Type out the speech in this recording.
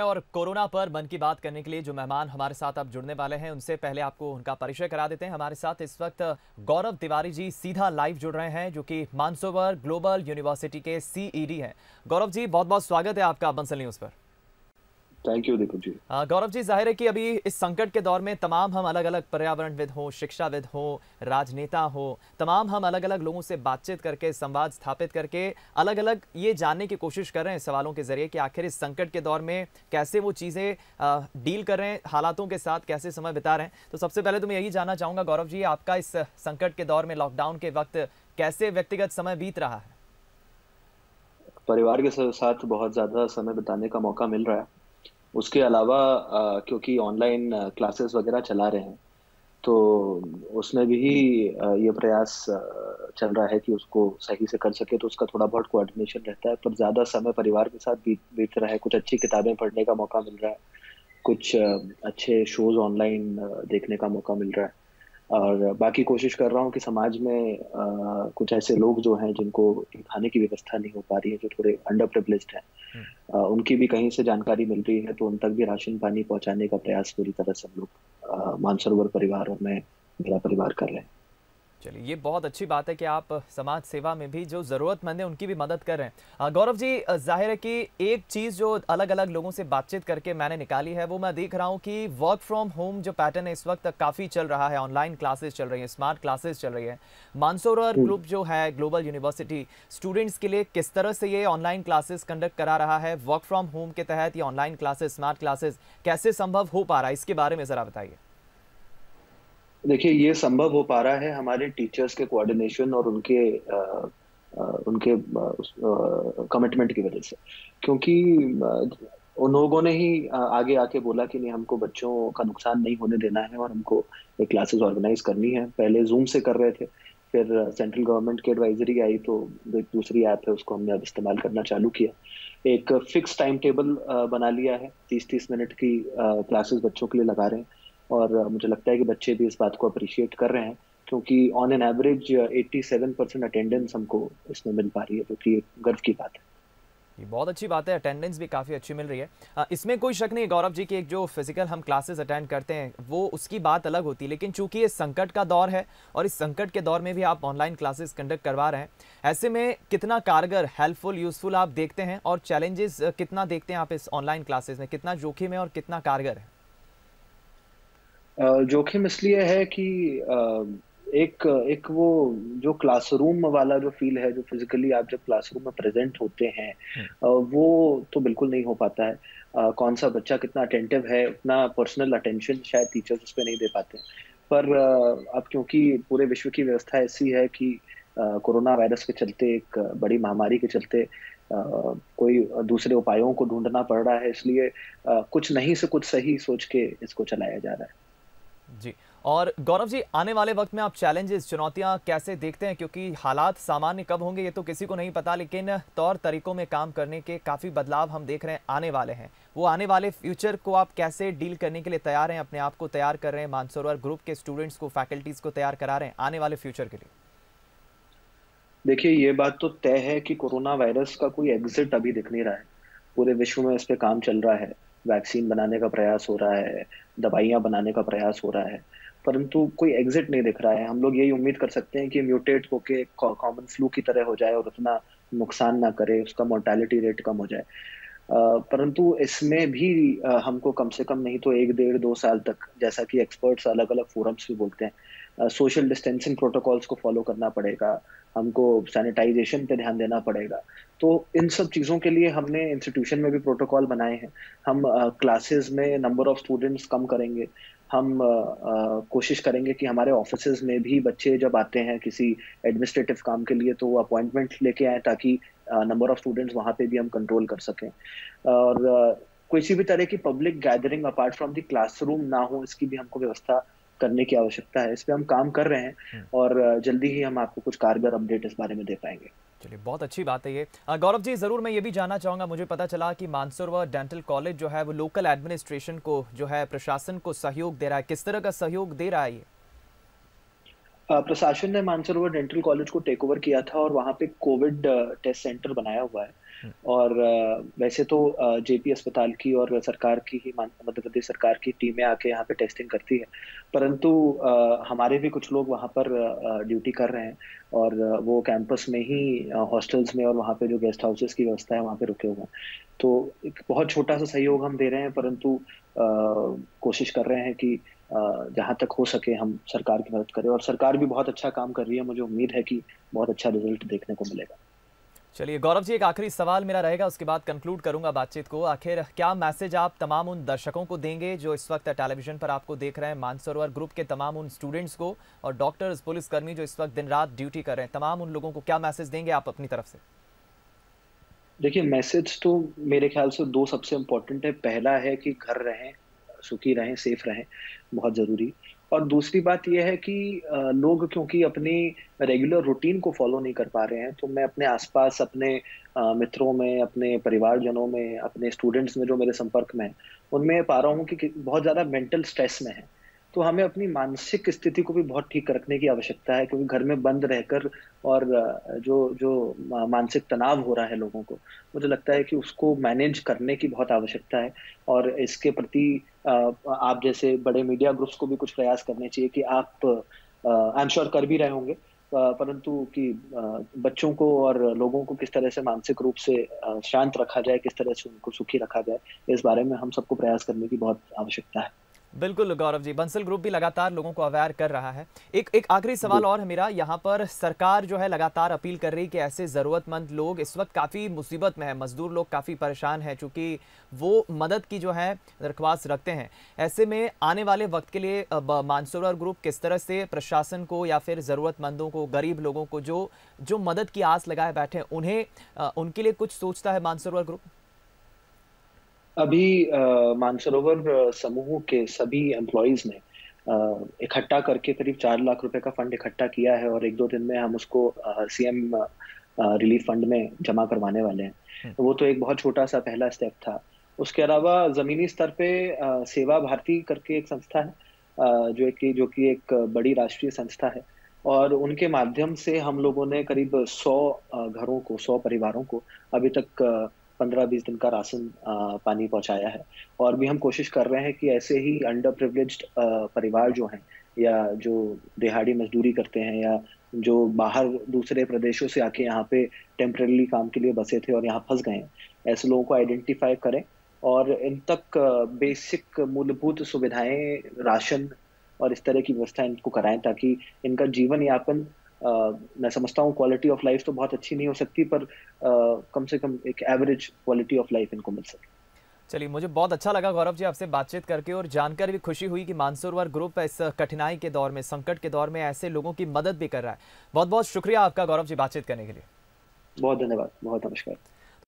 और कोरोना पर मन की बात करने के लिए जो मेहमान हमारे साथ अब जुड़ने वाले हैं उनसे पहले आपको उनका परिचय करा देते हैं। हमारे साथ इस वक्त गौरव तिवारी जी सीधा लाइव जुड़ रहे हैं, जो कि मानसरोवर ग्लोबल यूनिवर्सिटी के सीईडी हैं। गौरव जी, बहुत बहुत स्वागत है आपका बंसल न्यूज़ पर। Thank you Deepak ji. गौरव जी, जाहिर है कि अभी इस संकट के दौर में तमाम हम अलग अलग पर्यावरणविद हो, शिक्षाविद हो, राजनेता हो, तमाम हम अलग अलग लोगों से बातचीत करके, संवाद स्थापित करके अलग अलग ये जानने की कोशिश कर रहे हैं सवालों के जरिए कि आखिर इस संकट के दौर में कैसे वो चीज़ें डील कर रहे हैं, हालातों के साथ कैसे समय बिता रहे हैं। तो सबसे पहले तो मैं यही जानना चाहूँगा गौरव जी, आपका इस संकट के दौर में, लॉकडाउन के वक्त कैसे व्यक्तिगत समय बीत रहा है? परिवार के साथ बहुत ज़्यादा समय बिताने का मौका मिल रहा है। उसके अलावा क्योंकि ऑनलाइन क्लासेस वगैरह चला रहे हैं, तो उसमें भी ये प्रयास चल रहा है कि उसको सही से कर सके, तो उसका थोड़ा बहुत कोऑर्डिनेशन रहता है। पर ज़्यादा समय परिवार के साथ बीत रहा है। कुछ अच्छी किताबें पढ़ने का मौका मिल रहा है, कुछ अच्छे शोज ऑनलाइन देखने का मौका मिल रहा है। और बाकी कोशिश कर रहा हूँ कि समाज में कुछ ऐसे लोग जो हैं जिनको खाने की व्यवस्था नहीं हो पा रही है, जो थोड़े अंडर प्रिविलेज्ड हैं, उनकी भी कहीं से जानकारी मिल रही है, तो उन तक भी राशन पानी पहुंचाने का प्रयास पूरी तरह से हम लोग मानसरोवर परिवार और मैं, मेरा परिवार कर रहे हैं। चलिए, ये बहुत अच्छी बात है कि आप समाज सेवा में भी जो ज़रूरतमंद है उनकी भी मदद कर रहे हैं। गौरव जी, जाहिर है कि एक चीज़ जो अलग अलग लोगों से बातचीत करके मैंने निकाली है, वो मैं देख रहा हूँ कि वर्क फ्रॉम होम जो पैटर्न है इस वक्त काफ़ी चल रहा है। ऑनलाइन क्लासेस चल रही हैं, स्मार्ट क्लासेस चल रही है। मानसरोवर ग्रुप जो है ग्लोबल यूनिवर्सिटी, स्टूडेंट्स के लिए किस तरह से ये ऑनलाइन क्लासेस कंडक्ट करा रहा है? वर्क फ्रॉम होम के तहत ये ऑनलाइन क्लासेस, स्मार्ट क्लासेस कैसे संभव हो पा रहा है, इसके बारे में ज़रा बताइए। देखिए, ये संभव हो पा रहा है हमारे टीचर्स के कोऑर्डिनेशन और उनके कमिटमेंट की वजह से। क्योंकि उन लोगों ने ही आगे आके बोला कि नहीं, हमको बच्चों का नुकसान नहीं होने देना है और हमको ये क्लासेस ऑर्गेनाइज करनी है। पहले जूम से कर रहे थे, फिर सेंट्रल गवर्नमेंट की एडवाइजरी आई, तो एक दूसरी ऐप है, उसको हमने अब इस्तेमाल करना चालू किया। एक फिक्स टाइम टेबल बना लिया है, 30-30 मिनट की क्लासेस बच्चों के लिए लगा रहे हैं। और मुझे लगता है कि बच्चे भी इस बात को अप्रिशिएट कर रहे हैं, क्योंकि ऑन एन एवरेज 87% अटेंडेंस हमको इसमें मिल पा रही है, जो कि एक गर्व की बात है। ये बहुत अच्छी बात है, अटेंडेंस भी काफ़ी अच्छी मिल रही है। इसमें कोई शक नहीं है गौरव जी कि एक जो फिजिकल हम क्लासेस अटेंड करते हैं वो उसकी बात अलग होती है, लेकिन चूंकि ये संकट का दौर है और इस संकट के दौर में भी आप ऑनलाइन क्लासेस कंडक्ट करवा रहे हैं, ऐसे में कितना कारगर, हेल्पफुल, यूजफुल आप देखते हैं और चैलेंजेस कितना देखते हैं आप इस ऑनलाइन क्लासेस में? कितना जोखिम है और कितना कारगर है? जोखिम इसलिए है कि एक एक वो जो क्लासरूम वाला जो फील है, जो फिजिकली आप जब क्लासरूम में प्रेजेंट होते हैं, हम्म। वो तो बिल्कुल नहीं हो पाता है। कौन सा बच्चा कितना अटेंटिव है, उतना पर्सनल अटेंशन शायद टीचर्स उस पर नहीं दे पाते। पर अब क्योंकि पूरे विश्व की व्यवस्था ऐसी है कि कोरोना वायरस के चलते, एक बड़ी महामारी के चलते कोई दूसरे उपायों को ढूंढना पड़ रहा है, इसलिए कुछ नहीं से कुछ सही सोच के इसको चलाया जा रहा है। जी। और गौरव जी, आने वाले वक्त में आप चैलेंजेस, चुनौतियां कैसे देखते हैं? क्योंकि हालात सामान्य कब होंगे ये तो किसी को नहीं पता, लेकिन तौर तरीकों में काम करने के काफ़ी बदलाव हम देख रहे हैं आने वाले हैं। वो आने वाले फ्यूचर को आप कैसे डील करने के लिए तैयार हैं? अपने आप को तैयार कर रहे हैं, मानसरोवर ग्रुप के स्टूडेंट्स को, फैकल्टीज़ को तैयार करा रहे हैं आने वाले फ्यूचर के लिए? देखिए, ये बात तो तय है कि कोरोना वायरस का कोई एग्जिट अभी दिख नहीं रहा है। पूरे विश्व में इस पे काम चल रहा है, वैक्सीन बनाने का प्रयास हो रहा है, दवाइयां बनाने का प्रयास हो रहा है, परंतु कोई एग्जिट नहीं दिख रहा है। हम लोग यही उम्मीद कर सकते हैं कि म्यूटेट होके कॉमन फ्लू की तरह हो जाए और उतना नुकसान ना करे, उसका मोर्टालिटी रेट कम हो जाए। परंतु इसमें भी हमको कम से कम नहीं तो 1 डेढ़ 2 साल तक, जैसा कि एक्सपर्ट्स अलग अलग फोरम्स भी बोलते हैं, सोशल डिस्टेंसिंग प्रोटोकॉल्स को फॉलो करना पड़ेगा, हमको सैनिटाइजेशन पे ध्यान देना पड़ेगा। तो इन सब चीज़ों के लिए हमने इंस्टीट्यूशन में भी प्रोटोकॉल बनाए हैं। हम क्लासेस में नंबर ऑफ स्टूडेंट्स कम करेंगे। हम कोशिश करेंगे कि हमारे ऑफिसेज में भी बच्चे जब आते हैं किसी एडमिनिस्ट्रेटिव काम के लिए, तो वो अपॉइंटमेंट लेके आए, ताकि नंबर ऑफ स्टूडेंट्स वहाँ पे भी हम कंट्रोल कर सकें। और किसी भी तरह की public gathering apart from the classroom ना हो, इसकी भी हमको व्यवस्था करने की आवश्यकता है। इस पे हम काम कर रहे हैं और जल्दी ही हम आपको कुछ कारगर अपडेट इस बारे में दे पाएंगे। चलिए, बहुत अच्छी बात है ये। गौरव जी, ज़रूर मैं ये भी जानना चाहूँगा, मुझे पता चला कि मानसरोवर डेंटल कॉलेज जो है वो लोकल एडमिनिस्ट्रेशन को, जो है प्रशासन को सहयोग दे रहा है। किस तरह का सहयोग दे रहा है ये? प्रशासन ने मानसरोवर डेंटल कॉलेज को टेक ओवर किया था और वहाँ पे कोविड टेस्ट सेंटर बनाया हुआ है। और वैसे तो जेपी अस्पताल की और सरकार की ही मध्य प्रदेश सरकार की टीमें आके यहाँ पे टेस्टिंग करती है, परंतु हमारे भी कुछ लोग वहाँ पर ड्यूटी कर रहे हैं, और वो कैंपस में ही हॉस्टल्स में और वहाँ पे जो गेस्ट हाउसेस की व्यवस्था है वहाँ पे रुके हुए हैं। तो एक बहुत छोटा सा सहयोग हम दे रहे हैं, परंतु कोशिश कर रहे हैं कि जहाँ तक हो सके हम सरकार की मदद करें, और सरकार भी बहुत अच्छा काम कर रही है। मुझे उम्मीद है कि बहुत अच्छा रिजल्ट देखने को मिलेगा। चलिए गौरव जी, एक आखिरी सवाल मेरा रहेगा, उसके बाद कंक्लूड करूंगा बातचीत को। आखिर क्या मैसेज आप तमाम उन दर्शकों को देंगे जो इस वक्त टेलीविजन पर आपको देख रहे हैं, मानसरोवर ग्रुप के तमाम उन स्टूडेंट्स को और डॉक्टर्स, पुलिसकर्मी जो इस वक्त दिन रात ड्यूटी कर रहे हैं, तमाम उन लोगों को क्या मैसेज देंगे आप अपनी तरफ से? देखिए, मैसेज तो मेरे ख्याल से दो सबसे इम्पोर्टेंट है। पहला है कि घर रहें, सुखी रहें, सेफ रहें, बहुत जरूरी। और दूसरी बात यह है कि लोग क्योंकि अपनी रेगुलर रूटीन को फॉलो नहीं कर पा रहे हैं, तो मैं अपने आसपास, अपने मित्रों में, अपने परिवारजनों में, अपने स्टूडेंट्स में जो मेरे संपर्क में हैं, उनमें पा रहा हूँ कि बहुत ज्यादा मेंटल स्ट्रेस में है। तो हमें अपनी मानसिक स्थिति को भी बहुत ठीक रखने की आवश्यकता है, क्योंकि घर में बंद रहकर और जो जो मानसिक तनाव हो रहा है लोगों को, मुझे लगता है कि उसको मैनेज करने की बहुत आवश्यकता है। और इसके प्रति आप जैसे बड़े मीडिया ग्रुप्स को भी कुछ प्रयास करने चाहिए कि आप, आई एम श्योर कर भी रहे होंगे, परंतु कि बच्चों को और लोगों को किस तरह से मानसिक रूप से शांत रखा जाए, किस तरह से उनको सुखी रखा जाए, इस बारे में हम सबको प्रयास करने की बहुत आवश्यकता है। बिल्कुल गौरव जी, बंसल ग्रुप भी लगातार लोगों को अवेयर कर रहा है। एक एक आखिरी सवाल और है मेरा, यहाँ पर सरकार जो है लगातार अपील कर रही कि ऐसे ज़रूरतमंद लोग इस वक्त काफ़ी मुसीबत में है, मजदूर लोग काफ़ी परेशान हैं, चूँकि वो मदद की जो है दरख्वास्त रखते हैं। ऐसे में आने वाले वक्त के लिए अब मानसरोवर ग्रुप किस तरह से प्रशासन को या फिर ज़रूरतमंदों को, गरीब लोगों को जो जो मदद की आस लगाए बैठे हैं, उन्हें उनके लिए कुछ सोचता है मानसरोवर ग्रुप? अभी मानसरोवर समूह के सभी एम्प्लॉयज ने इकट्ठा करके करीब 4 लाख रुपए का फंड इकट्ठा किया है, और एक दो दिन में हम उसको सीएम रिलीफ फंड में जमा करवाने वाले हैं। वो तो एक बहुत छोटा सा पहला स्टेप था। उसके अलावा जमीनी स्तर पे सेवा भारती करके एक संस्था है, जो कि एक बड़ी राष्ट्रीय संस्था है, और उनके माध्यम से हम लोगों ने करीब 100 परिवारों को अभी तक 15-20 दिन का राशन पानी पहुंचाया है। और भी हम कोशिश कर रहे हैं कि ऐसे ही अंडर प्रिविलेज्ड परिवार जो हैं, या जो दिहाड़ी मजदूरी करते हैं, या जो बाहर दूसरे प्रदेशों से आके यहाँ पे टेम्परेली काम के लिए बसे थे और यहाँ फंस गए हैं, ऐसे लोगों को आइडेंटिफाई करें और इन तक बेसिक मूलभूत सुविधाएं, राशन और इस तरह की व्यवस्था इनको कराएं, ताकि इनका जीवन यापन, मैं समझता हूँ क्वालिटी ऑफ लाइफ तो बहुत अच्छी नहीं हो सकती, पर कम से कम एक एवरेज क्वालिटी ऑफ लाइफ इनको मिल सके। चलिए, मुझे बहुत अच्छा लगा गौरव जी आपसे बातचीत करके, और जानकर भी खुशी हुई कि मानसरोवर ग्रुप इस कठिनाई के दौर में, संकट के दौर में ऐसे लोगों की मदद भी कर रहा है। बहुत बहुत शुक्रिया आपका गौरव जी बातचीत करने के लिए। बहुत धन्यवाद, बहुत नमस्कार।